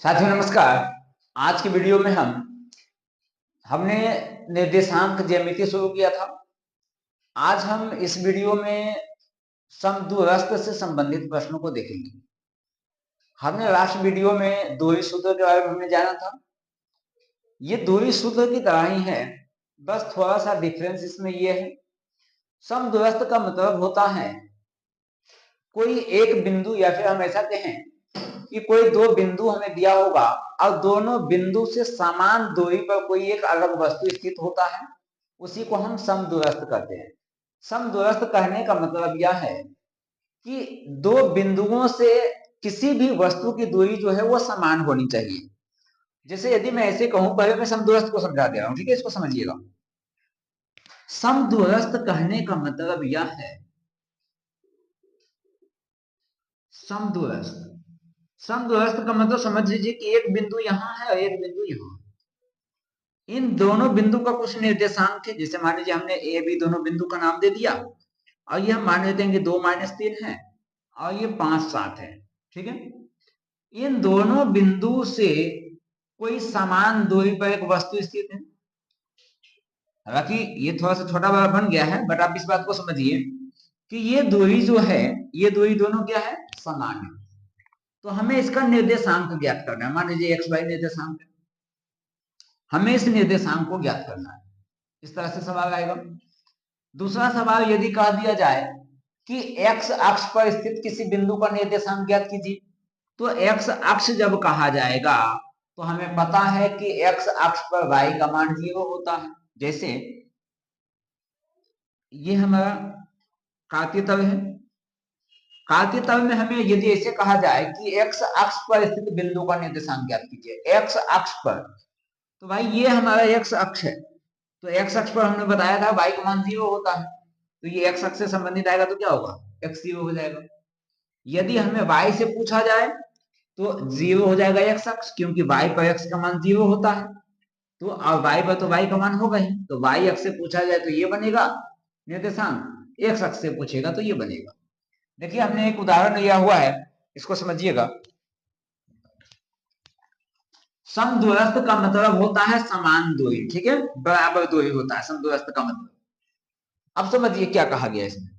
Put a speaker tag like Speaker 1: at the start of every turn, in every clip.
Speaker 1: साथियों नमस्कार। आज की वीडियो में हमने निर्देशांक ज्यामिति शुरू किया था। आज हम इस वीडियो में समदूरस्थ से संबंधित प्रश्नों को देखेंगे। हमने लास्ट वीडियो में दूरी सूत्र के बारे में हमने जाना था। ये दूरी सूत्र की तरह ही है, बस थोड़ा सा डिफरेंस इसमें ये है। समदूरस्थ का मतलब होता है कोई एक बिंदु, या फिर हम ऐसा कहें कि कोई दो बिंदु हमें दिया होगा और दोनों बिंदु से समान दूरी पर कोई एक अलग वस्तु स्थित होता है, उसी को हम समदूरस्थ कहते हैं। समदूरस्थ कहने का मतलब यह है कि दो बिंदुओं से किसी भी वस्तु की दूरी जो है वो समान होनी चाहिए। जैसे यदि मैं ऐसे कहूं, पहले मैं समदूरस्थ को समझा दे रहा हूं, ठीक है, इसको समझिएगा। समदूरस्थ कहने का मतलब यह है, समदूरस्थ समदूरस्थ का मतलब समझ लीजिए कि एक बिंदु यहां है और एक बिंदु यहां। इन दोनों बिंदु का कुछ निर्देशांक है। जैसे मान लीजिए हमने ए बी दोनों बिंदु का नाम दे दिया और ये हम मान लेते हैं कि 2-3 है और ये 5-7 है, ठीक है। इन दोनों बिंदु से कोई समान दूरी पर एक वस्तु स्थित है। हालांकि ये थोड़ा सा छोटा बड़ा बन गया है, बट आप इस बात को समझिए कि ये दूरी जो है, ये दूरी दोनों क्या है, समान है। तो हमें इसका निर्देशांक ज्ञात करना है। मान लीजिए एक्स वाई निर्देशांक है, हमें इस निर्देशांक को ज्ञात करना है। इस तरह से सवाल आएगा। दूसरा सवाल यदि कह दिया जाए कि x अक्ष पर स्थित किसी बिंदु का निर्देशांक ज्ञात कीजिए, तो x अक्ष जब कहा जाएगा तो हमें पता है कि x अक्ष पर y का मान 0 होता है। जैसे ये हमारा कार्तीय तल है। कार्तीय तल में हमें यदि ऐसे कहा जाए कि x अक्ष पर स्थित बिंदु का निर्देशांक ज्ञात कीजिए, x अक्ष पर, तो भाई ये हमारा x अक्ष है। तो x अक्ष पर हमने बताया था y का मान 0 होता है, तो ये x अक्ष से संबंधित आएगा तो क्या होगा, x 0 हो जाएगा। यदि हमें y से पूछा जाए तो 0 हो जाएगा x अक्ष, क्योंकि y पर x का मान 0 होता है। तो अब y पर तो y का मान होगा ही, तो y अक्ष से पूछा जाए तो ये बनेगा निर्देशांक, x अक्ष से पूछेगा तो ये बनेगा। देखिए हमने एक उदाहरण लिया हुआ है, इसको समझिएगा। समदूरस्थ का मतलब होता है समान दूरी, ठीक है, बराबर दूरी होता है समदूरस्थ का मतलब। अब समझिए क्या कहा गया इसमें।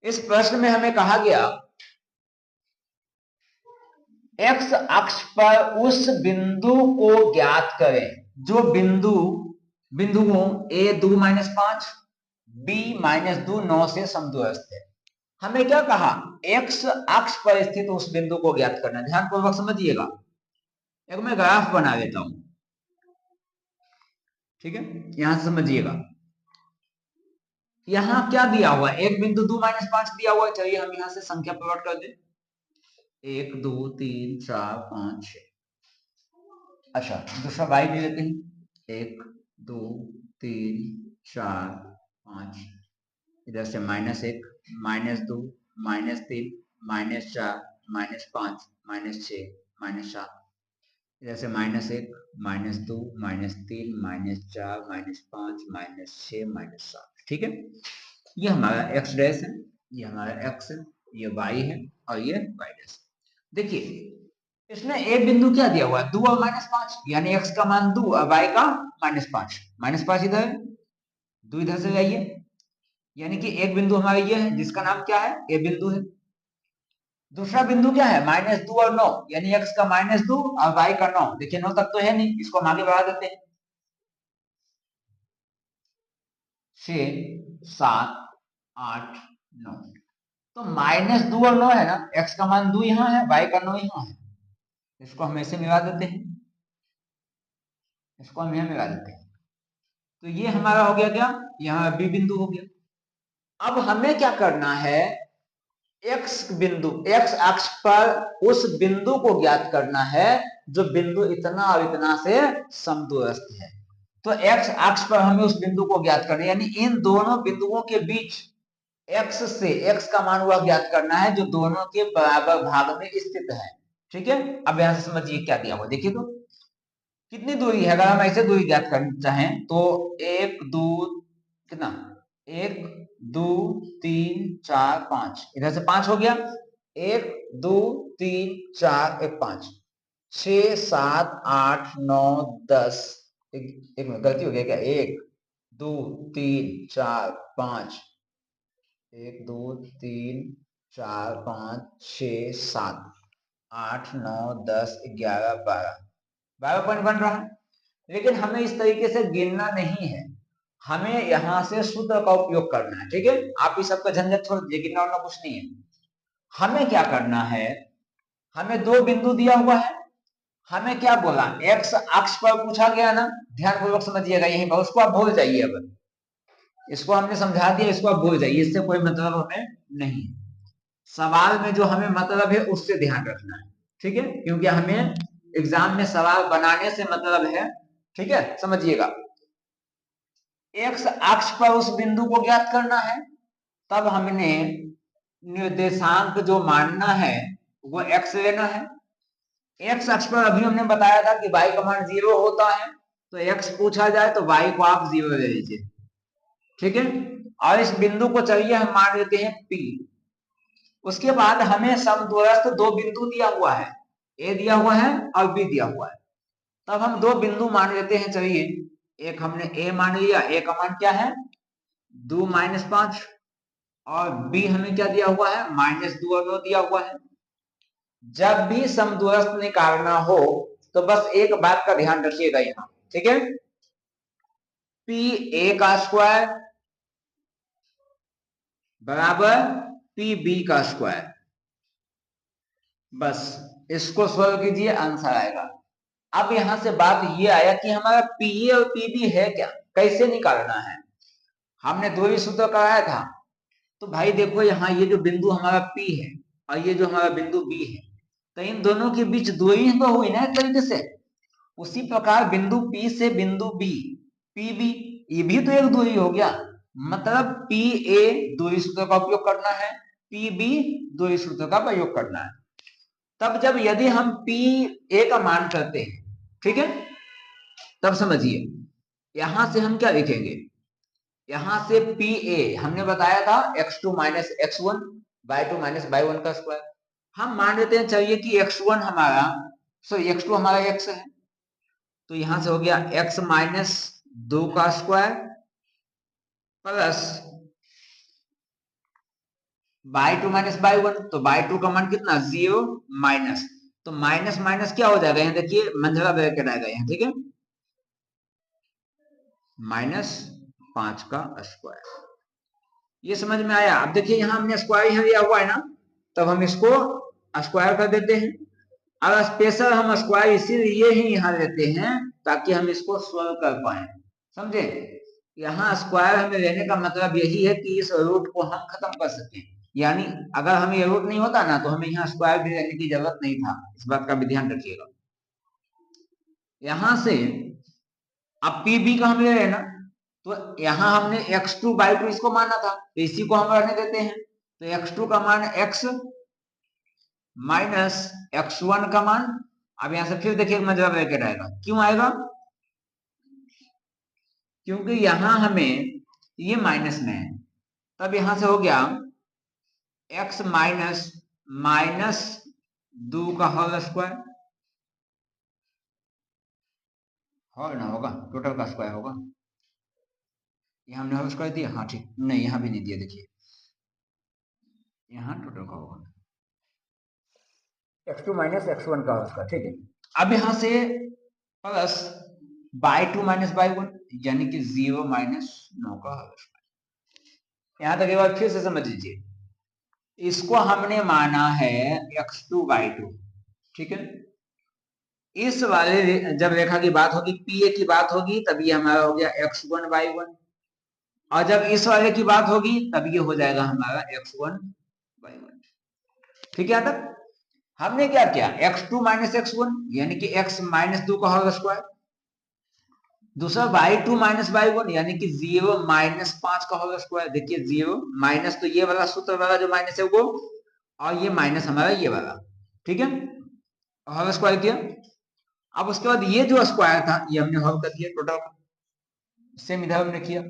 Speaker 1: इस प्रश्न में हमें कहा गया एक्स अक्ष पर उस बिंदु को ज्ञात करें जो बिंदुओं a 2-5 b -2 9 से समदूरस्थ है। हमें क्या कहा, एक्स अक्ष पर स्थित उस बिंदु को ज्ञात करना। ध्यानपूर्वक समझिएगा। एक मैं ग्राफ बना लेता हूं, ठीक है, यहां से समझिएगा। यहां क्या दिया हुआ है, एक बिंदु 2-5 दिया हुआ है। चलिए हम यहां से संख्या प्लॉट कर दें, 1 2 3 4 5 6। अच्छा, दूसरा y ले लेते हैं, 1 2 3 4 5, इधर से -1 -2 -3 -4 -5 -6 -7, इधर से -1 -2 -3 -4 -5 -6 -7, ठीक है। ये हमारा x डैश है, ये हमारा x है, ये y है और ये y डैश। देखिए इसमें एक बिंदु क्या दिया हुआ है, 2 और -5, यानी x का मान 2 और y का -5। -5 इधर है, 2 इधर से जाइए, यानी कि एक बिंदु हमारा ये है जिसका नाम क्या है, a बिंदु है। दूसरा बिंदु क्या है, -2 और 9, यानी x का -2 और y का 9। देखिए 9 तक तो है नहीं, इसको हम आगे बढ़ा देते हैं, 6 7 8 9। तो -2 और 9 है ना, x का मान 2 यहाँ है, y का 9 यहाँ है। इसको हम ऐसे मिला देते हैं, इसको हम यहाँ मिला देते हैं। तो ये हमारा हो गया क्या, यहाँ बी बिंदु हो गया। अब हमें क्या करना है, एक्स अक्ष पर उस बिंदु को ज्ञात करना है जो बिंदु इतना और इतना से समदूरस्थ है। तो एक्स अक्ष पर हमें उस बिंदु को ज्ञात करना है, यानी इन दोनों बिंदुओं के बीच एक्स से एक्स का मान हुआ ज्ञात करना है जो दोनों के बराबर भाग में स्थित है, ठीक है। अब यहां से समझिए क्या दिया हुआ, देखिए तो कितनी दूरी है। अगर हम ऐसे दूरी ज्ञात करना चाहें तो 1 2 कितना, 1 2 3 4 5, इधर से 5 हो गया, 1 2 3 4 1 5। 6 7 8 9 10 एक मिनट गलती हो गया क्या, 1 2 3 4 5 1 2 3 4 5 6 7 8 9 10 11 12 पॉइंट बन रहा है। लेकिन हमें इस तरीके से गिनना नहीं है, हमें यहां से सूत्र का उपयोग करना है। ठीक है, आप इस सबका झंझट छोड़ दीजिए, गिनना वाला कुछ नहीं है। हमें क्या करना है, हमें दो बिंदु दिया हुआ है, हमें क्या बोला, एक्स अक्ष पर पूछा गया ना, ध्यानपूर्वक समझिएगा यहीं पर, उसको आप भूल जाइए। अब इसको हमने समझा दिया, इसको आप भूल जाइए, इससे कोई मतलब हमें नहीं। सवाल में जो हमें मतलब है उससे ध्यान रखना है। ठीक है, क्योंकि हमें एग्जाम में सवाल बनाने से मतलब है। ठीक है, समझिएगा, एक्स अक्ष पर उस बिंदु को ज्ञात करना है, तब हमने निर्देशांक जो मानना है वो एक्स लेना है। एक्स अक्ष पर अभी हमने बताया था कि y का मान 0 होता है, तो x पूछा जाए तो y को आप 0 ले लीजिए। ठीक है, और इस बिंदु को चलिए हम मान लेते हैं P। उसके बाद हमें समदूरस्थ दो बिंदु दिया हुआ है, A दिया हुआ है और B दिया हुआ है। तब हम दो बिंदु मान लेते हैं। चलिए, एक हमने A मान लिया, A का मान क्या है 2 - 5, और B हमें क्या दिया हुआ है -2 और 9 दिया हुआ है। जब भी समदूरस्थ निकालना हो तो बस एक बात का ध्यान रखिएगा यहाँ। ठीक है, पी ए का स्क्वायर बराबर पी बी का स्क्वायर, बस इसको सॉल्व कीजिए, आंसर आएगा। अब यहां से बात ये आया कि हमारा पी ए और पी बी है क्या, कैसे निकालना है। हमने दो ही सूत्र कराया था। तो भाई देखो, यहाँ ये जो बिंदु हमारा P है और ये जो हमारा बिंदु B है, तो इन दोनों के बीच दूरी तो हुई ना एक तरीके से। उसी प्रकार बिंदु P से बिंदु B, PB, ये भी तो एक दूरी हो गया। मतलब PA दूरी सूत्र का उपयोग करना है, PB दूरी सूत्र का प्रयोग करना है। तब जब यदि हम PA का मान करते हैं, ठीक है, तब समझिए यहां से हम क्या लिखेंगे, यहां से PA हमने बताया था x2 - x1 y2 - y1 का स्क्वायर। हम मान लेते हैं चलिए कि x1 हमारा, सॉरी x2 हमारा x है, तो यहां से हो गया x - 2 का स्क्वायर प्लस y2 - y1, तो y2 का मान कितना 0 माइनस, तो माइनस माइनस क्या हो जाएगा, यहाँ देखिए मंझला ब्रैकेट आएगा यहाँ। ठीक है, -5 का स्क्वायर, ये समझ में आया। अब देखिए यहाँ हमने स्क्वायर यहाँ लिया हुआ है ना, तब हम इसको स्क्वायर कर देते हैं। अब स्पेशल हम स्क्वायर इसीलिए ही यहाँ लेते हैं ताकि हम इसको सॉल्व कर पाए, समझे। यहाँ स्क्वायर हमें लेने का मतलब यही है कि इस रूट को हम खत्म कर सकें। यानी अगर हमें ये रूट नहीं होता ना तो हमें यहाँ स्क्वायर भी लेने की जरूरत नहीं था, इस बात का भी ध्यान रखिएगा। यहाँ से अब पी बी का हम ले रहे हैं ना, तो यहाँ हमने x2/2 इसको माना था, तो इसी को हम रहने देते हैं। तो x2 का मान x माइनस x1 का मान, अब यहां से फिर देखिए मजा ब्रैकेट आएगा, क्यों आएगा, क्योंकि यहां हमें ये माइनस में है, तब यहां से हो गया x -2 का होल स्क्वायर, होल ना होगा, टोटल का स्क्वायर होगा। यहाँ हमने होल स्क्वायर दिया, हाँ ठीक, नहीं यहाँ भी नहीं दिया, देखिए यहाँ टोटल का होगा x2 - x1 का होल स्क्वायर। ठीक है, अब यहाँ से प्लस y2 - y1 यानी कि 0 - 9 का होल स्क्वायर। यहाँ तक एक बार फिर से समझ लीजिए, इसको हमने माना है x2/2, ठीक है। इस वाले जब रेखा की बात होगी, पी ए की बात होगी, तब ये हमारा हो गया x1/1, और जब इस वाले की बात होगी तब ये हो जाएगा हमारा x1/1। ठीक है, तक हमने क्या किया, x2 - x1 यानी कि x -2 का होल स्क्वायर, दूसरा y2 - y1 यानी कि 0 - 5 का होल स्क्वायर। देखिए 0 माइनस, तो ये वाला सूत्र वाला जो माइनस है वो, और ये माइनस हमारा ये वाला, ठीक है, होल स्क्वायर किया। अब उसके बाद ये जो स्क्वायर था ये हमने होल कर दिया टोटल, सेम इधर हमने किया।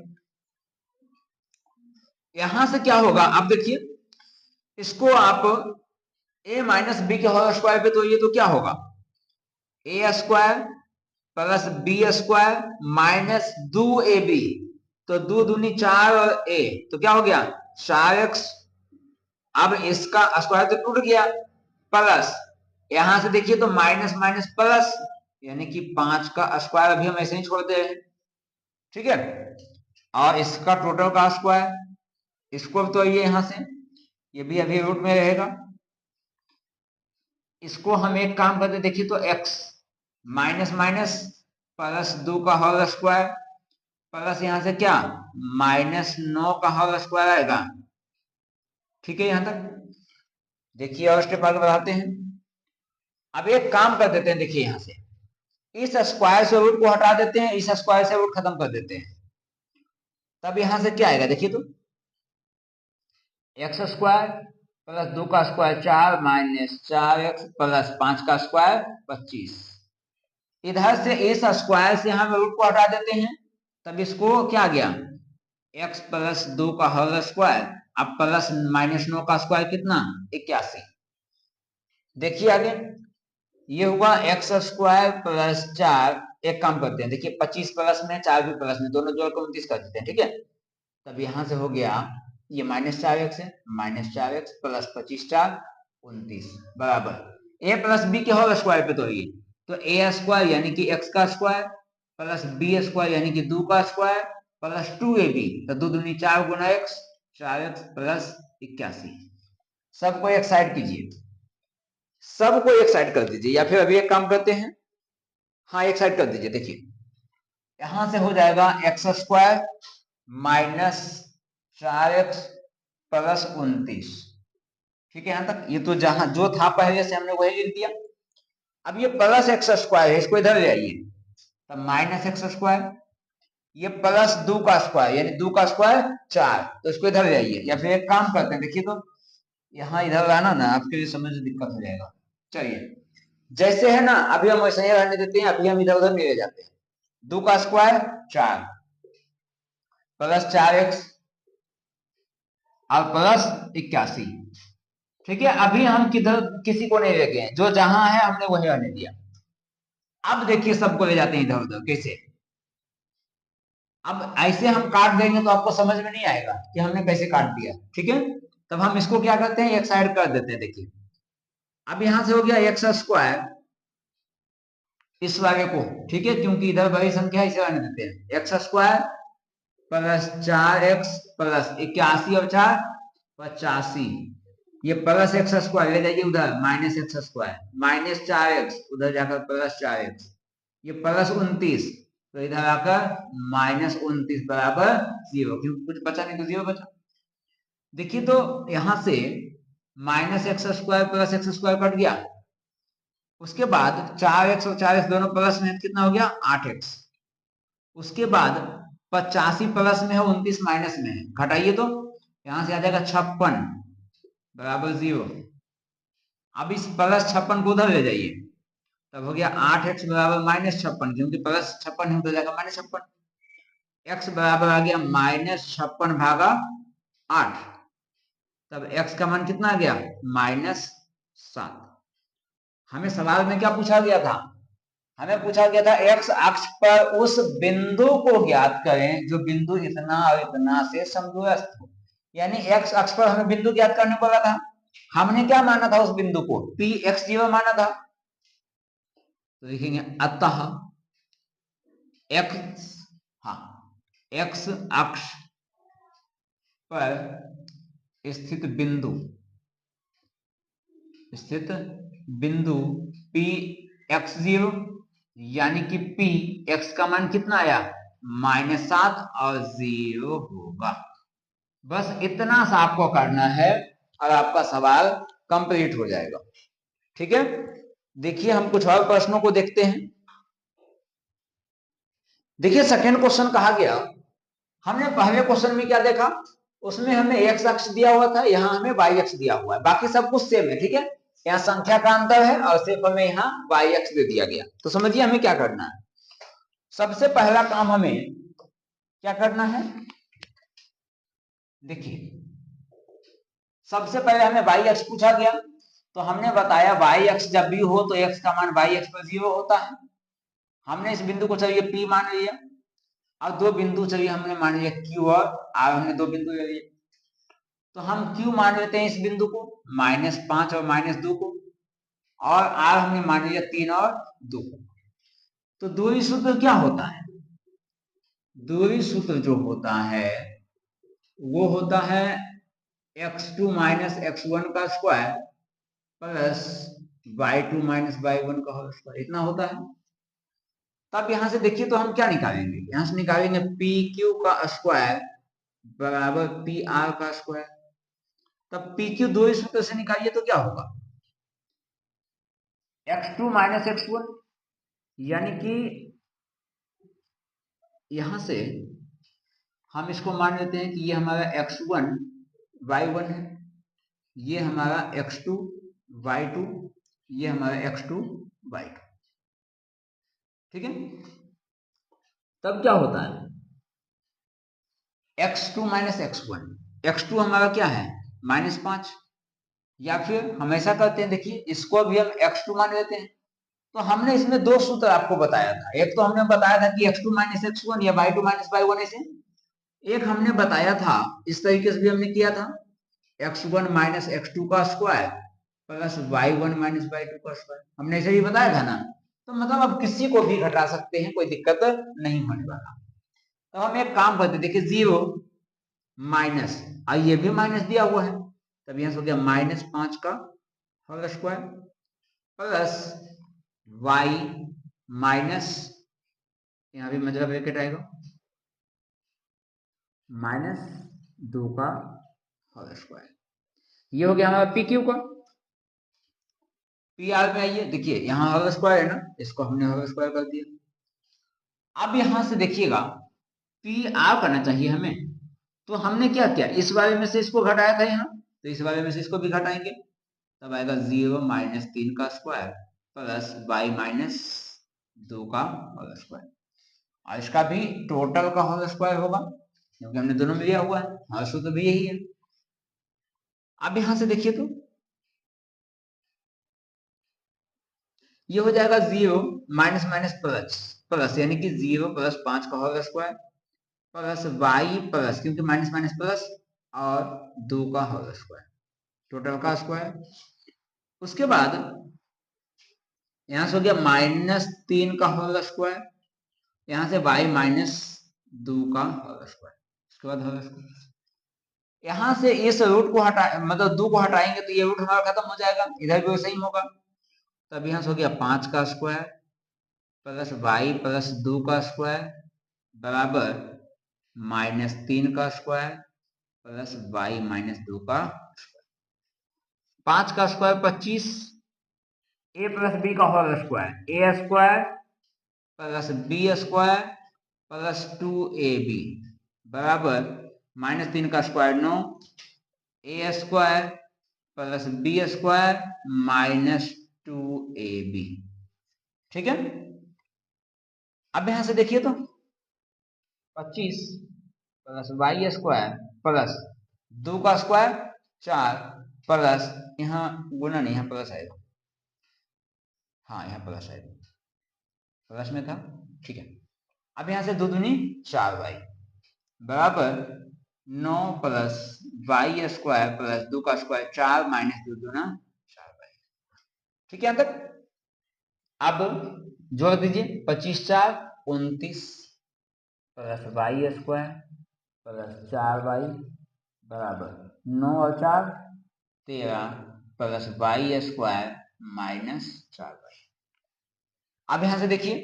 Speaker 1: यहां से क्या होगा, अब देखिए इसको आप a - b के होल स्क्वायर पे, तो ये तो क्या होगा A square plus B square minus 2ab, तो 2 दूनी 4 और a तो क्या हो गया 4x। अब इसका स्क्वायर तो टूट गया, प्लस यहां से देखिए तो माइनस माइनस प्लस, यानी कि 5 का स्क्वायर अभी हम ऐसे ही छोड़ते हैं, ठीक है। और इसका टोटल का स्क्वायर, इसको तो ये यहां से ये भी अभी रूट में रहेगा। इसको हम एक काम करते देखिए तो x माइनस माइनस प्लस 2 का होल स्क्वायर प्लस यहां से क्या माइनस 9 का होल स्क्वायर आएगा, ठीक है। यहां तक देखिए और स्टेप आगे बढ़ाते हैं। अब एक काम कर देते हैं, देखिए यहां से इस स्क्वायर से रूट को हटा देते हैं, इस स्क्वायर से रूट खत्म कर देते हैं, तब यहां से क्या आएगा देखिए तो एक्स स्क्वायर प्लस 2 का स्क्वायर 4 माइनस 4x प्लस 5 का स्क्वायर 25। इधर से इस स्क्वायर से हम रूट को हटा देते हैं, तब इसको क्या गया x प्लस 2 का होल स्क्वायर, अब प्लस माइनस 9 का स्क्वायर कितना 81। देखिए आगे ये हुआ एक्स स्क्वायर प्लस 4, एक काम करते हैं देखिए 25 प्लस में 4 भी प्लस में, दोनों जोड़ कर 29 कर देते हैं, ठीक है। तब यहां से हो गया ये माइनस 4x है, माइनस 4x प्लस 25 4 29 बराबर a प्लस बी के होल स्क्वायर पे तोड़िए, तो a स्क्वायर यानी कि x का स्क्वायर प्लस b स्क्वायर यानी कि 2 का स्क्वायर प्लस 2ab, तो 2 दूनी 4 गुना x 4x प्लस 81। सबको एक साइड कीजिए, सबको एक साइड कर दीजिए, या फिर अभी एक काम करते हैं, हाँ एक साइड कर दीजिए। देखिए यहां से हो जाएगा x square minus 4x plus 29, ठीक है। यहां तक ये तो जहां जो था पहले से हमने वही लिख दिया। अब ये प्लस एक्स स्क्वायर है, इसको इधर ले आइए, तब माइनस एक्स स्क्वायर, ये प्लस 2 का स्क्वायर यानी 2 का स्क्वायर 4, तो इसको इधर ले आइए, या फिर एक काम करते हैं देखिए तो यहाँ इधर लाना ना आपके लिए समझ दिक्कत हो जाएगा। चलिए जैसे है ना अभी हम वैसे ही रहने देते हैं, अभी हम इधर उधर नहीं ले जाते हैं। 2 का स्क्वायर 4 प्लस 4x और प्लस 81, ठीक है। अभी हम किधर किसी को नहीं ले गए, जो जहां है हमने वही रहने दिया। अब देखिए सबको ले जाते हैं इधर उधर कैसे। अब ऐसे हम काट देंगे तो आपको समझ में नहीं आएगा कि हमने कैसे काट दिया, ठीक है। तब हम इसको क्या करते हैं एक साइड कर देते हैं। देखिए अब यहां से हो गया एक्स स्क्वायर इस वाले को, ठीक है, क्योंकि इधर बड़ी संख्या इसे रहने देते हैं। X square plus 4x plus 81 और 4 85, ये प्लस एक्स स्क्वायर ले जाइए उधर minus X square minus 4x उधर जाकर प्लस 4x, ये प्लस 29 तो इधर आकर माइनस 29 बराबर 0, क्योंकि कुछ बचा नहीं तो 0 बचा। देखिए तो यहां से minus X square plus X square cut गया, उसके बाद 4x और 4x दोनों प्लस में, कितना हो गया 8x। उसके बाद 85 प्लस में है 29 माइनस में है, घटाइए तो यहां से आ जाएगा 56 बराबर 0। अब इस प्लस 56 को उधर ले जाइए, तब हो गया 8x बराबर माइनस 56, क्योंकि प्लस 56 है उधर जाएगा माइनस 56। x बराबर आ गया माइनस 56 भागा 8, तब x का मान कितना आ गया माइनस 7। हमें सवाल में क्या पूछा गया था, हमें पूछा गया था x अक्ष पर उस बिंदु को ज्ञात करें जो बिंदु इतना और इतना से समदूरस्थ हो, यानी x अक्ष पर हमें बिंदु ज्ञात करने को बोला था। हमने क्या माना था उस बिंदु को p x0 माना था, तो लिखेंगे अतः x, हाँ x अक्ष पर स्थित बिंदु p x0 यानी कि p x का मान कितना आया -7 और 0 होगा। बस इतना सा आपको करना है और आपका सवाल कंप्लीट हो जाएगा, ठीक है। देखिए हम कुछ और प्रश्नों को देखते हैं। देखिए सेकंड क्वेश्चन कहा गया, हमने पहले क्वेश्चन में क्या देखा, उसमें हमें x अक्ष दिया हुआ था, यहाँ हमें y अक्ष दिया हुआ है, बाकी सब कुछ सेम है, ठीक है। यहाँ संख्या का अंतर है और सिर्फ हमें यहाँ y अक्ष दे दिया गया। तो समझिए हमें क्या करना है। सबसे पहला काम हमें क्या करना है, देखिए सबसे पहले हमें y अक्ष पूछा गया, तो हमने बताया वाई एक्स जब भी हो तो एक्स का मान वाई एक्स पर 0 होता है। हमने इस बिंदु को चलिए P मान लिया, और दो बिंदु चलिए हमने मान लिया Q और R, हमने दो बिंदु ले लिए। तो हम Q मान लेते हैं इस बिंदु को -5 और -2 को, और R हमने मान लिया 3 और 2 को। तो दूरी सूत्र क्या होता है? दूरी सूत्र जो होता है वो होता है x2 माइनस x1 का square plus y2 minus y1 का होल स्क्वायर, इतना होता है। तब यहां से देखिए तो हम क्या निकालेंगे, यहां से निकालेंगे PQ का स्क्वायर बराबर PR का स्क्वायर। तब PQ दूरी सूत्र से निकालिए तो क्या होगा, x2 माइनस x1, यानी कि यहां से हम इसको मान लेते हैं कि ये हमारा x1 y1 है, ये हमारा x2 y2, ये हमारा x2 y2, ठीक है। तब क्या होता है x2 माइनस x1, x2 हमारा क्या है -5, या फिर हम ऐसा करते हैं, देखिए इसको भी हम x2 मान लेते हैं। तो हमने इसमें दो सूत्र आपको बताया था, एक तो हमने बताया था कि x2 माइनस x1 या y2 माइनस y1 ऐसे, एक हमने बताया था इस तरीके से भी हमने किया था x1 माइनस x2 का square plus y1 minus y2 का स्क्वायर, हमने ऐसे ही बताया था ना। तो मतलब अब किसी को भी घटा सकते हैं, कोई दिक्कत नहीं होने वाला। तो हम एक काम करते, देखिए 0 माइनस, ये भी माइनस दिया हुआ है, तब यहां से हो गया -5 का whole square plus y minus, यहां भी मतलब ब्रैकेट आएगा, -2 का होल स्क्वायर। ये हो गया हमारा पी क्यू का। पी आर में आइए, देखिए यहाँ होल स्क्वायर है ना, इसको हमने होल स्क्वायर कर दिया। अब यहां से देखिएगा पी आर करना चाहिए हमें, तो हमने क्या किया, इस वाले में से इसको घटाया था यहाँ, तो इस वाले में से इसको भी घटाएंगे, तब आएगा 0 माइनस 3 का स्क्वायर प्लस y माइनस 2 का होल स्क्वायर, और इसका भी टोटल का होल स्क्वायर होगा क्योंकि हमने दोनों में लिया हुआ है, हमारा सूत्र भी यही है। अब यहां से देखिए तो ये हो जाएगा 0 माइनस माइनस प्लस प्लस, यानी कि 0 प्लस 5 का whole square plus y plus, क्योंकि माइनस माइनस प्लस, और 2 का होल स्क्वायर, टोटल का स्क्वायर। उसके बाद यहां से हो गया -3 का होल स्क्वायर, यहां से y माइनस 2 का होल स्क्वायर, उसके बाद होल स्क्वायर। यहां से इस रूट को हटा, मतलब 2 को हटाएंगे तो ये रूट हमारा खत्म हो जाएगा, इधर भी वैसे ही होगा। तब यहां से हो गया 5 का स्क्वायर प्लस y प्लस 2 का स्क्वायर बराबर -3 का स्क्वायर प्लस y माइनस 2 का स्क्वायर। 5 का स्क्वायर 25, a प्लस बी का whole square, A square plus B square plus 2ab बराबर -3 का स्क्वायर 9, A square plus B square minus 2ab, ठीक है। अब यहां से देखिए तो 25 प्लस वाई स्क्वायर प्लस 2 का स्क्वायर 4 प्लस, यहाँ गुना नहीं, यहाँ प्लस आएगा, हाँ यहाँ प्लस आएगा, प्लस में था, ठीक है। अब यहां से 2 दूनी 4y बराबर 9 प्लस वाई स्क्वायर प्लस 2 का स्क्वायर 4 माइनस 2 दूना 4y, ठीक है। यहाँ तक अब जोड़ दीजिए, 25 4 29 plus Y square plus 4y बराबर 9 और 4 13 plus Y square minus 4y। अब यहां से देखिए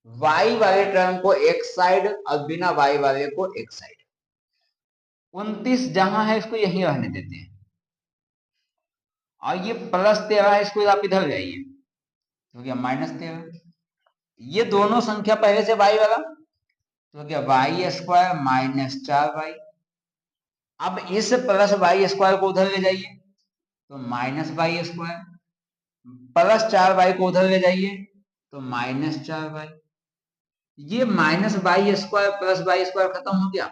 Speaker 1: y वाले टर्म को एक साइड और बिना y वाले को एक साइड, 29 जहां है इसको यहीं रहने देते हैं, और ये +13 इसको आप इधर जाइए तो क्या -13, ये दोनों संख्या पहले से y वाला तो क्या वाई स्क्वायर माइनस 4y। अब इस प्लस वाई स्क्वायर को उधर ले जाइए तो minus Y square, plus 4y को उधर ले जाइए तो माइनस 4y, ये minus Y square plus Y square खत्म हो गया।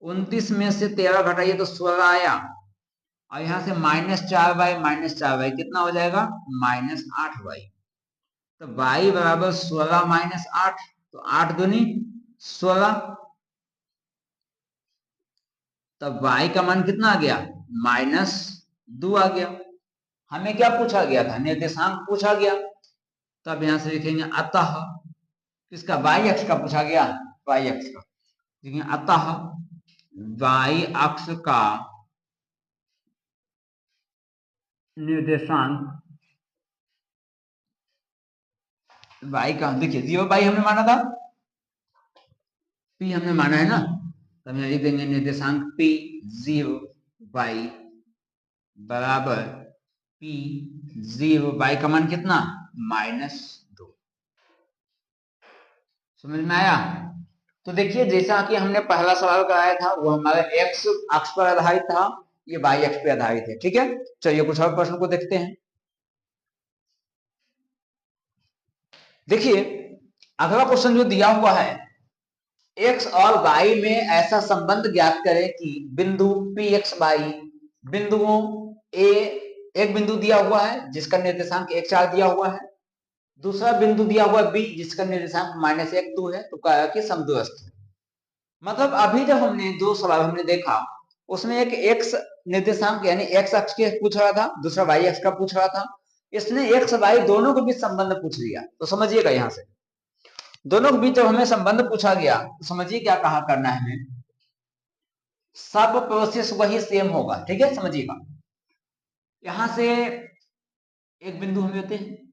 Speaker 1: 29 में से 13 घटाइए तो 16 आया, और यहाँ से -4y कितना हो जाएगा, -8y। तो y बराबर 16 - 8, तो 8 दूनी 16। तब y का मान कितना आ गया, -2 आ गया। हमें क्या पूछा गया था, निर्देशांक पूछा गया। तब यहां से लिखेंगे अतः, किसका, y अक्ष का पूछा गया, y अक्ष का। देखिए अतः y अक्ष का निर्देशांक, y का, देखिए 0 हमने माना था, p हमने माना है ना, तो हम लिख देंगे निर्देशांक p 0 बराबर p 0, y का मान कितना, -2। समझ में आया। तो देखिए जैसा कि हमने पहला सवाल कराया था वो हमारे x अक्ष पर आधारित था, ये y अक्ष पर आधारित है। ठीक है, चलिए कुछ और प्रश्न को देखते हैं। देखिए अगला क्वेश्चन जो दिया हुआ है, x और y में ऐसा संबंध ज्ञात करें कि बिंदु px y बिंदुओं a, एक बिंदु दिया हुआ है जिसका निर्देशांक 1 4 दिया हुआ है, दूसरा बिंदु दिया हुआ b जिसका निर्देशांक -1 2 है, तो कहा कि समदूरस्थ है। मतलब अभी जब हमने दो सवाल हमने देखा, उसमें एक x निर्देशांक यानी x अक्ष के पूछ रहा था, दूसरा y अक्ष का पूछ रहा था। इसने x y दोनों के बीच संबंध पूछ लिया। तो समझिएगा यहां से दोनों के बीच जब हमें संबंध पूछा गया तो समझिए क्या कहा करना है हमें, सब प्रोसेस वही सेम होगा। ठीक है, समझिएगा यहां से एक बिंदु हम लेते हैं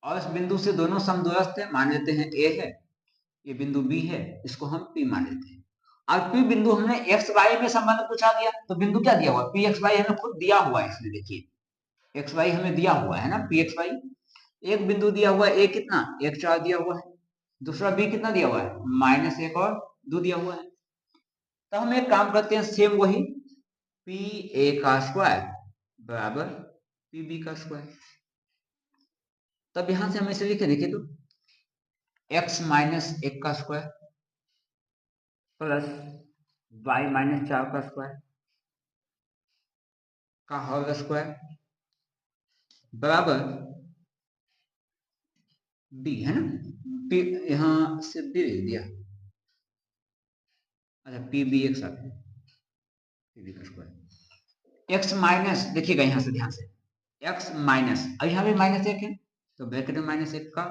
Speaker 1: और इस बिंदु से दोनों समदूरस्थ है, मान लेते हैं a है, ये बिंदु b है, इसको हम p मान लेते हैं। और p बिंदु हमने x y में संबंध पूछा गया, तो बिंदु क्या दिया हुआ, p x y हमें खुद दिया हुआ है, इसमें देखिए x y हमें दिया हुआ है ना, p x y। एक बिंदु दिया हुआ है a कितना, 1 4 दिया हुआ है, दूसरा b कितना दिया हुआ है, -1 और 2 दिया हुआ है। तो हम एक काम करते हैं, सेम वही p a का स्क्वायर बराबर p b का स्क्वायर। तब यहां से हम इसे लिखे, देखिए तो x -1 का स्क्वायर प्लस y -4 का स्क्वायर का होल स्क्वायर बराबर b है ना, p यहां से b लिख दिया, अच्छा p b एक साथ है, p b का स्क्वायर x माइनस, देखिएगा यहां से ध्यान से x माइनस, और यहां भी -1 है, तो ब्रैकेट में -1 का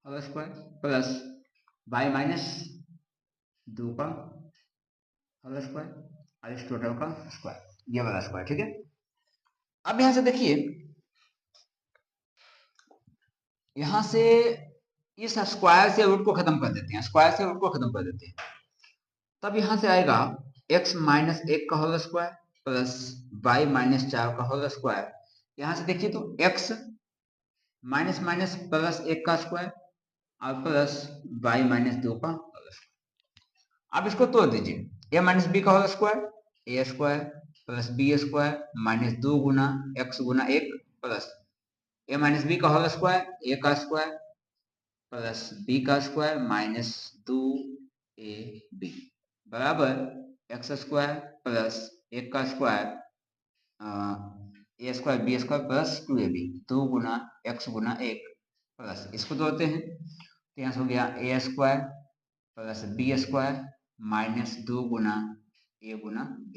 Speaker 1: होल स्क्वायर प्लस y -2 का होल स्क्वायर और इस टोटल का स्क्वायर, ये वाला स्क्वायर। ठीक है, अब यहां से देखिए, यहां से इस स्क्वायर से रूट को खत्म कर देते हैं, स्क्वायर से रूट को खत्म कर देते हैं। तब यहां से आएगा x -1 का होल स्क्वायर प्लस y -4 का होल स्क्वायर। यहां से देखिए तो x माइनस माइनस प्लस 1 का स्क्वायर और प्लस y -2 का होल स्क्वायर। अब इसको तोड़ दीजिए, a - b का whole square a square plus b square -2 गुना x गुना 1 प्लस a - b का होल स्क्वायर a का स्क्वायर प्लस b का स्क्वायर -2ab बराबर एक्स स्क्वायर प्लस 1 का square a square b square plus 2ab, 2 गुना x गुना 1 प्लस, इसको जोड़ते हैं तो यहाँ से हो गया a square plus b square -2 गुना a गुना b।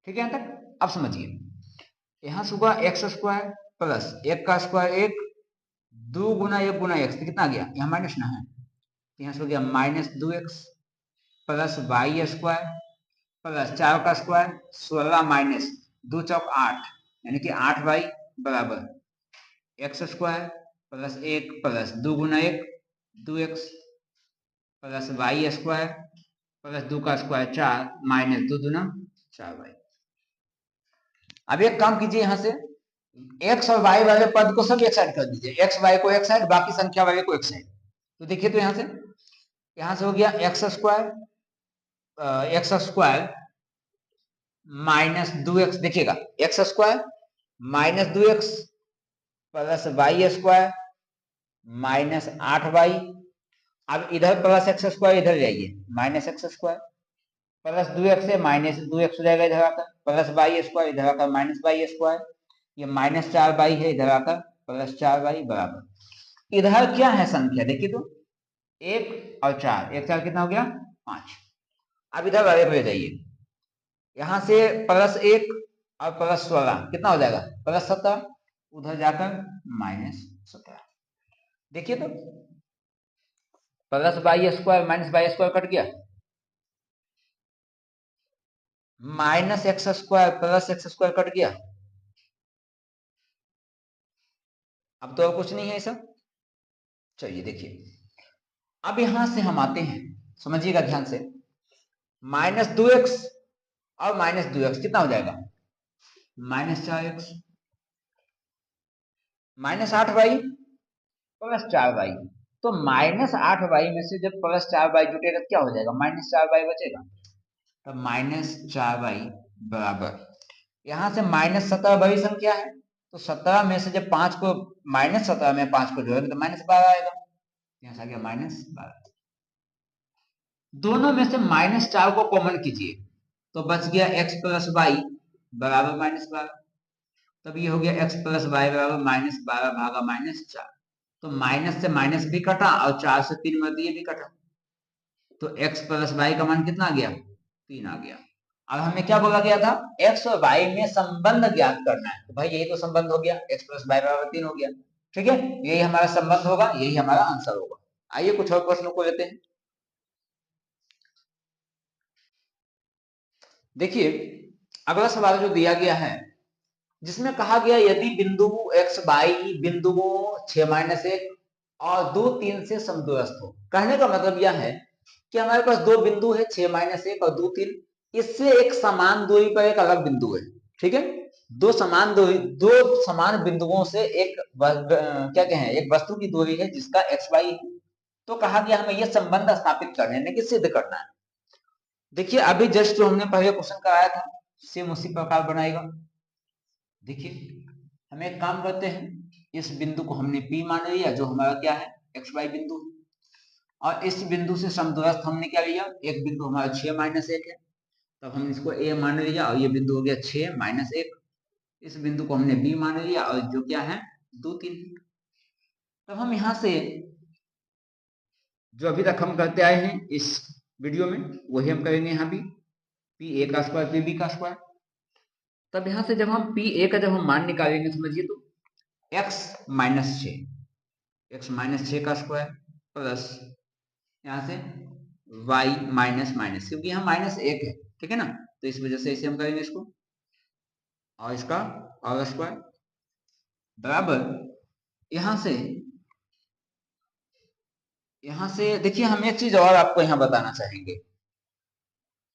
Speaker 1: ठीक है यहाँ तक, अब समझिए यहाँ से होगा एक्स स्क्वायर प्लस 1 का स्क्वायर 1, 2 गुना 1 गुना x, कितना आ गया, यहाँ माइनस ना है, यहाँ से हो गया -2x plus y square plus 4 का स्क्वायर 16 माइनस 2 चौक 8 यानी कि 8y बराबर एक्स स्क्वायर प्लस 1 प्लस 2 गुना 1 2x plus y square plus 2 का स्क्वायर 4 माइनस 2 दूना 4y। अब एक काम कीजिए, यहां से x और y वाले पद को सब एक साइड कर दीजिए, x y को एक साइड, बाकी संख्या वाले को एक साइड। तो देखिए तो यहां से हो गया एक्स स्क्वायर -2x, देखिएगा x square -2x plus y square -8y। अब इधर प्लस एक्स स्क्वायर इधर जाइए, -x स्क्वायर प्लस 2x है माइनस 2x हो जाएगा इधर आकर, प्लस वाई स्क्वायर इधर आकर माइनस वाई स्क्वायर, ये माइनस 4y है इधर आकर प्लस 4y बराबर, इधर क्या है संख्या देखिए तो 1 और 4, 1 4 कितना हो गया 5। अब इधर वाले पे जाइए, यहां से प्लस 1 और प्लस 16 कितना हो जाएगा प्लस 17, उधर जाकर माइनस 17। देखिए तो plus Y square minus Y square cut गया, minus X square plus X square cut गया, अब तो और कुछ नहीं है सब। चलिए देखिए, अब यहां से हम आते हैं, समझिएगा ध्यान से, माइनस 2x और माइनस 2x कितना हो जाएगा minus 4x, minus 8y plus 4y, तो माइनस 8y में से जब प्लस 4y जुटेगा क्या हो जाएगा माइनस 4y बचेगा, तो माइनस 4y बराबर, यहां से माइनस 17 बड़ी संख्या है, तो 17 में से जब 5 को माइनस 17 में 5 को जोड़ेंगे तो माइनस 12 आएगा, यहां से आ गया माइनस 12। दोनों में से माइनस 4 को कॉमन कीजिए तो बच गया x प्लस वाई बराबर माइनस 12, तब ये हो गया x प्लस वाई बराबर माइनस 12 भागा माइनस 4, तो माइनस से माइनस भी कटा और 4 से 3 में दिए भी कटा, तो x प्लस वाई का मान कितना आ गया 3 आ गया। अब हमें क्या बोला गया था x और y में संबंध ज्ञात करना है, तो भाई यही तो संबंध हो गया x प्लस वाई बराबर 3 हो गया, ठीक है, यही हमारा संबंध होगा, यही हमारा आंसर होगा। आइए कुछ और प्रश्नों को लेते हैं। देखिए अगला सवाल जो दिया गया है, जिसमें कहा गया यदि बिंदु x y बिंदुओं 6-1 और 2-3 से समदूरस्थ हो, कहने का मतलब यह है कि हमारे पास दो बिंदु है 6-1 और 2-3, इससे एक समान दूरी पर एक अलग बिंदु है, ठीक है, दो समान बिंदुओं से एक क्या कहें एक वस्तु की दूरी है जिसका एक्स वाई है, तो कहा गया हमें यह संबंध स्थापित करने यानी कि सिद्ध करना है। देखिए अभी जस्ट जो हमने पहले क्वेश्चन कराया था सेम उसी प्रकार बनाएगा। देखिए हम एक काम करते हैं, इस बिंदु को हमने P मान लिया जो हमारा क्या है एक्स वाई बिंदु है, और इस बिंदु से समदूरस्थ हमने क्या लिया एक बिंदु हमारा 6-1 है, तब हमने इसको A मान लिया और ये बिंदु हो गया 6-1, इस बिंदु को हमने B मान लिया और जो क्या है 2-3। तब हम यहाँ से जो अभी तक हम करते आए हैं इस वीडियो में वही हम करेंगे यहाँ भी, P A का स्क्वायर P B का स्क्वायर। तब यहाँ से जब हम P A का जब हम मान निकालेंगे समझिए तो x माइनस 6 का स्क्वायर प्लस यहाँ से y माइनस क्योंकि यहाँ -1 है, ठीक है ना, तो इस वजह से इसे हम करेंगे इसको और इसका और स्क्वायर बराबर, यहाँ से देखिए हम एक चीज और आपको यहाँ बताना चाहेंगे,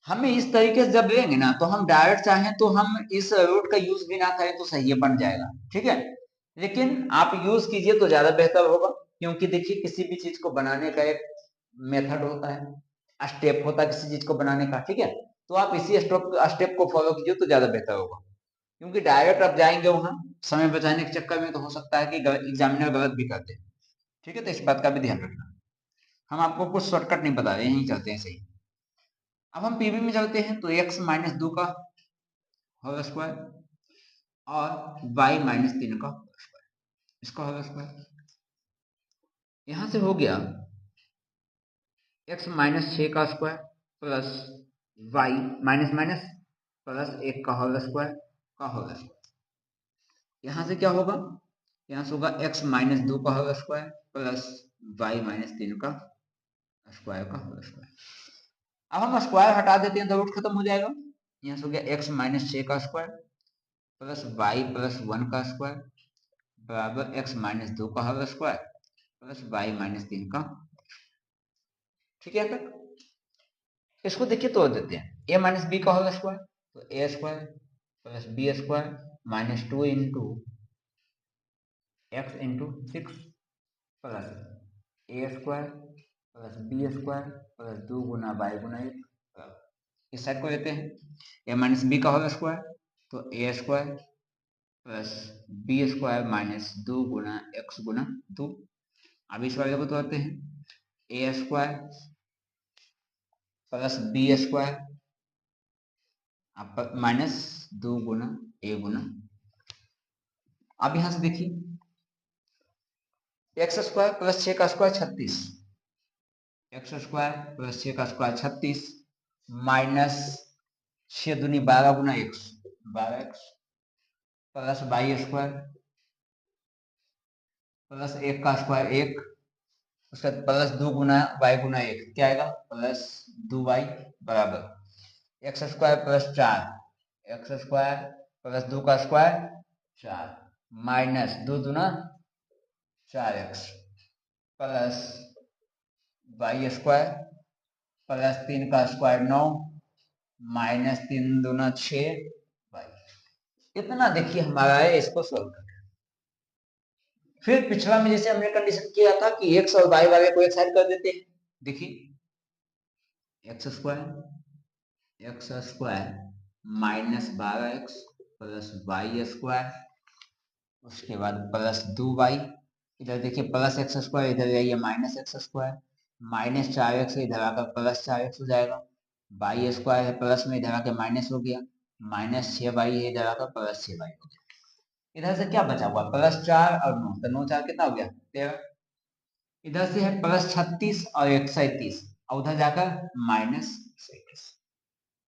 Speaker 1: हमें इस तरीके से जब लेंगे ना तो हम डायरेक्ट चाहें तो हम इस रूट का यूज भी ना करें तो सही है बन जाएगा, ठीक है, लेकिन आप यूज कीजिए तो ज्यादा बेहतर होगा, क्योंकि देखिए किसी भी चीज को बनाने का एक मेथड होता है, स्टेप होता है किसी चीज को बनाने का, ठीक है, तो आप इसी स्टेप को फॉलो कीजिए तो ज्यादा बेहतर होगा, क्योंकि डायरेक्ट आप जाएंगे वहां समय बचाने के चक्कर में तो हो सकता है कि एग्जामिनर गलत भी कर दे, ठीक है, तो इस बात का भी ध्यान रखना। हम आपको कुछ शॉर्टकट नहीं बता रहे, यही चलते हैं सही। अब हम पीबी में चलते हैं तो x-2 का होल स्क्वायर और y-3 का होल स्क्वायर, इसका होल स्क्वायर, यहां से हो गया x-6 का square plus y minus minus plus 1 का होल स्क्वायर का होल स्क्वायर, यहां से क्या होगा यहां से होगा x-2 का होल स्क्वायर प्लस y-3 का स्क्वायर का होल स्क्वायर। अब हम स्क्वायर हटा देते हैं तो रूट खत्म हो जाएगा, यहाँ से हो गया x-6 का स्क्वायर प्लस y+1 का स्क्वायर बराबर x-2 का होल स्क्वायर प्लस y-3 का, ठीक है तक। इसको देखिए तोड़ देते हैं, a माइनस बी का होल स्क्वायर तो a square plus B square minus 2 into x into 6 plus a square plus B square plus 2 गुना y गुना 1, इस साइड को लेते हैं a माइनस बी का होल स्क्वायर तो a square plus B square minus 2 गुना x गुना 2, अब इस वाले को तोड़ते हैं a square plus B square आप माइनस 2 गुना ए गुना, अब यहां से देखिए एक्स स्क्वायर प्लस 6 का स्क्वायर 36, एक्स स्क्वायर प्लस 6 का स्क्वायर 36 माइनस 6 दूनी 12 गुना X, 12x plus Y square plus 1 का स्क्वायर 1, उसके बाद प्लस 2 गुना वाई गुना 1 क्या आएगा प्लस 2y बराबर x square plus 4, x square plus 2 का स्क्वायर 4 माइनस 2 दूना 4x plus Y square plus 3 का स्क्वायर 9 माइनस 3 दूना 6 वाई। इतना देखिए हमारा है, इसको सोल्व करें। फिर पिछला में जैसे हमने कंडीशन किया था कि एक्स और वाई वाले को एक साइड कर देते हैं, देखिए x square minus 12x plus Y square, उसके बाद प्लस 2y, इधर देखिए प्लस एक्स स्क्वायर, इधर जाइए minus X square, minus 4x इधर आकर प्लस 4x हो जाएगा, वाई स्क्वायर है प्लस में, इधर आकर माइनस हो गया, माइनस 6y है इधर आकर प्लस 6y हो गया। इधर से क्या बचा हुआ प्लस 4 और 9, तो 9 4 कितना हो गया 13, इधर से है प्लस 36 और 130 और उधर जाकर माइनस 21।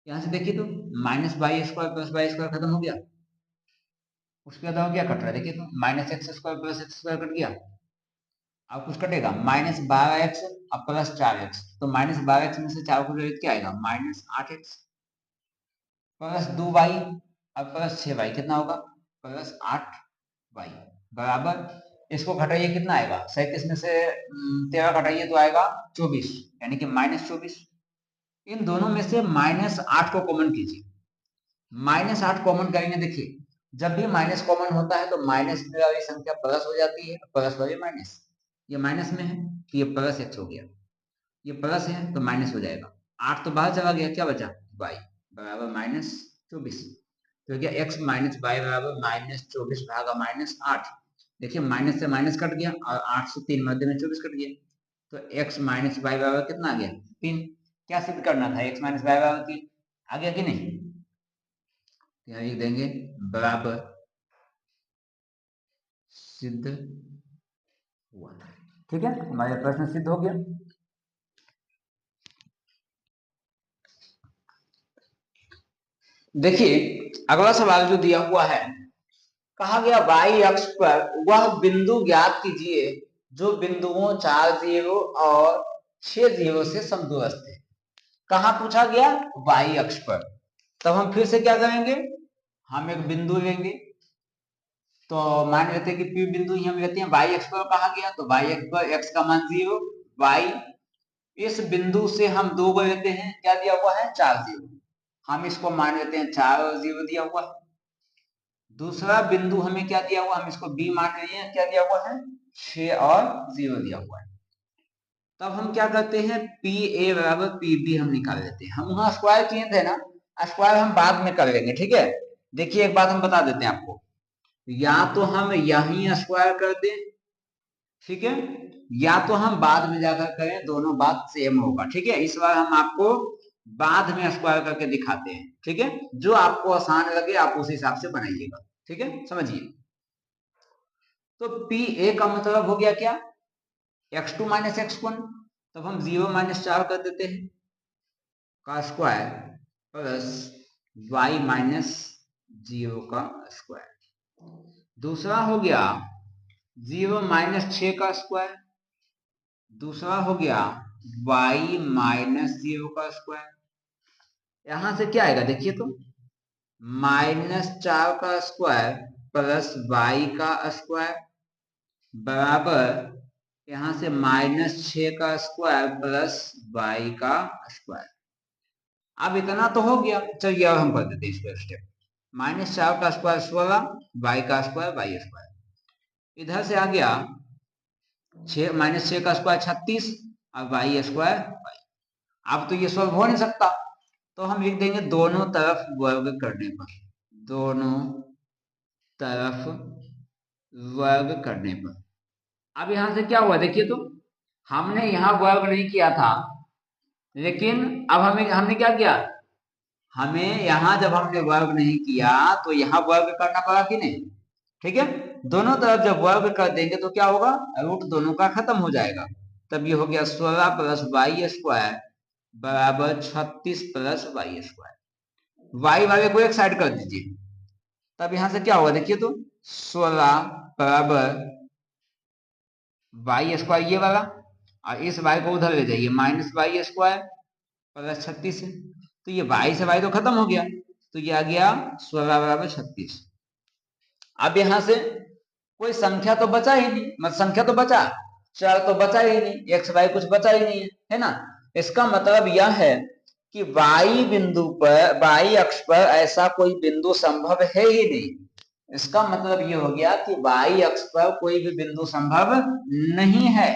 Speaker 1: यहाँ से देखिए तो minus Y square plus Y square खत्म हो गया, उसके बाद और क्या कट रहा है देखिए तो minus X square plus X square cut गया, अब कुछ कटेगा माइनस 12x और प्लस 4x, तो माइनस 12x में से 4 को जोड़े क्या आएगा माइनस 8x प्लस 2y और प्लस 6y कितना होगा प्लस 8y बराबर, इसको घटाइए कितना आएगा 37 में से 13 घटाइए तो आएगा 24, यानी कि माइनस 24। इन दोनों में से माइनस 8 को कॉमन कीजिए, माइनस 8 कॉमन करेंगे, देखिए जब भी माइनस कॉमन होता है तो माइनस वाली संख्या प्लस हो जाती है, प्लस वाली माइनस, ये माइनस में है तो ये प्लस एक्स हो गया, ये प्लस है तो माइनस हो जाएगा, 8 तो बाहर चला गया, क्या बचा y बराबर माइनस 24, तो क्या x माइनस वाई बराबर माइनस 24 भागा माइनस 8, देखिए माइनस से माइनस कट गया और 8 से 3 मध्य में 24 कट गया, तो x माइनस वाई बराबर कितना आ गया 3। क्या सिद्ध करना था x माइनस वाई बराबर 3, आ गया कि नहीं, यहाँ लिख देंगे बराबर सिद्ध हुआ, ठीक है हमारा प्रश्न सिद्ध हो गया। देखिए अगला सवाल जो दिया हुआ है, कहा गया y अक्ष पर वह बिंदु ज्ञात कीजिए जो बिंदुओं 4 0 और 6 0 से समदूरस्थ है। कहा पूछा गया y अक्ष पर, तब हम फिर से क्या करेंगे, हम एक बिंदु लेंगे, तो मान लेते हैं कि P बिंदु ही हम लेते हैं, y अक्ष पर कहा गया तो y अक्ष पर x का मान 0, y इस बिंदु से हम 2 को लेते हैं, क्या दिया हुआ है 4 0, हम इसको मान लेते हैं 4 और 0 दिया हुआ है। दूसरा बिंदु हमें क्या दिया हुआ, हम इसको B मान रहे हैं, क्या दिया हुआ है 6 और 0 दिया हुआ है। तब हम क्या करते हैं PA बराबर PB हम निकाल लेते हैं, हम वहां स्क्वायर किए थे ना, स्क्वायर हम बाद में कर लेंगे, ठीक है। देखिए एक बात हम बता देते हैं आपको, या तो हम यही स्क्वायर कर दें, ठीक है, या तो हम बाद में जाकर करें, दोनों बात सेम होगा, ठीक है। इस बार हम आपको बाद में स्क्वायर करके दिखाते हैं, ठीक है, जो आपको आसान लगे आप उस हिसाब से बनाइएगा, ठीक है, समझिए। तो पी ए का मतलब हो गया क्या x2 माइनस x1, तब हम 0 माइनस 4 कर देते हैं का स्क्वायर प्लस y माइनस 0 का स्क्वायर। दूसरा हो गया 0 माइनस 6 का स्क्वायर, दूसरा हो गया y माइनस 0 का स्क्वायर। यहां से क्या आएगा देखिए तो माइनस 4 का स्क्वायर प्लस y का स्क्वायर बराबर यहां से माइनस 6 का स्क्वायर प्लस y का स्क्वायर। अब इतना तो हो गया, चलिए अब हम कर देते हैं इसको स्टेप, माइनस 4 का स्क्वायर 16, y का स्क्वायर y स्क्वायर, इधर से आ गया 6 माइनस 6 का स्क्वायर 36 और y स्क्वायर y। अब तो ये सॉल्व हो नहीं सकता, तो हम लिख देंगे दोनों तरफ वर्ग करने पर, दोनों तरफ वर्ग करने पर। अब यहां से क्या हुआ देखिए तो हमने यहां वर्ग नहीं किया था, लेकिन अब हमने क्या किया हमें यहाँ जब हमने वर्ग नहीं किया तो यहाँ वर्ग करना पड़ा कि नहीं, ठीक है। दोनों तरफ जब वर्ग कर देंगे तो क्या होगा, रूट दोनों का खत्म हो जाएगा। तब ये हो गया 16 प्लस वाई स्क्वायर बराबर 36 प्लस वाई स्क्वायर। वाई वाले को एक साइड कर दीजिए, तब यहां से क्या होगा देखिए तो 16 बराबर वाई स्क्वायर ये वाला, और इस वाई को उधर ले जाइए माइनस वाई स्क्वायर प्लस 36 है। तो ये वाई से वाई तो खत्म हो गया, तो ये आ गया 16 बराबर 36। अब यहां से कोई संख्या तो बचा ही नहीं, मतलब संख्या तो बचा, चर तो बचा ही नहीं, एक्स वाई कुछ बचा ही नहीं है ना। इसका मतलब यह है कि वाई बिंदु पर, वाई अक्ष पर ऐसा कोई बिंदु संभव है ही नहीं। इसका मतलब ये हो गया कि वाई अक्ष पर कोई भी बिंदु संभव नहीं है।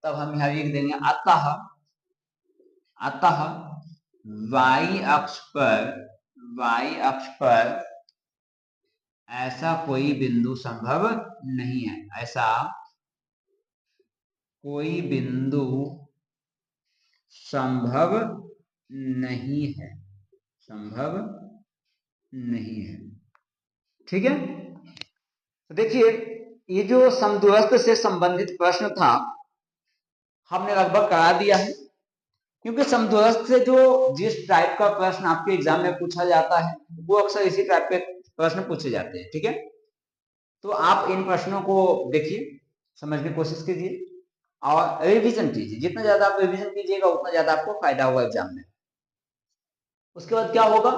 Speaker 1: तब हम यहां लिख देंगे अतः, अतः वाई अक्ष पर, वाई अक्ष पर ऐसा कोई बिंदु संभव नहीं है, ऐसा कोई बिंदु संभव नहीं है, संभव नहीं है, ठीक है। तो देखिए ये जो समदूरस्थ से संबंधित प्रश्न था हमने लगभग करा दिया है, क्योंकि समदूरस्थ से जो जिस टाइप का प्रश्न आपके एग्जाम में पूछा जाता है वो अक्सर इसी टाइप के प्रश्न पूछे जाते हैं, ठीक है। तो आप इन प्रश्नों को देखिए, समझने की कोशिश कीजिए और रिवीजन कीजिए। जितना ज्यादा आप रिवीजन कीजिएगा उतना ज्यादा आपको फायदा होगा एग्जाम में। उसके बाद क्या होगा,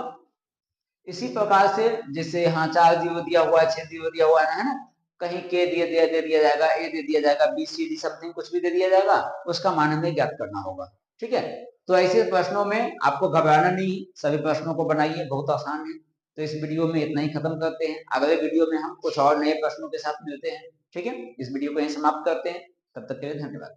Speaker 1: इसी प्रकार से जैसे यहाँ 4 जीरो दिया हुआ है, 6 जीरो दिया हुआ है ना, कहीं के दे दिया जाएगा, ए दे दिया जाएगा, बी सी डी समथिंग कुछ भी दे दिया जाएगा, उसका मान हमें ज्ञात करना होगा, ठीक है। तो ऐसे प्रश्नों में आपको घबराना नहीं, सभी प्रश्नों को बनाइए, बहुत आसान है। तो इस वीडियो में इतना ही खत्म करते हैं, अगले वीडियो में हम कुछ और नए प्रश्नों के साथ मिलते हैं, ठीक है। इस वीडियो को यहीं समाप्त करते हैं, तब तक के लिए धन्यवाद।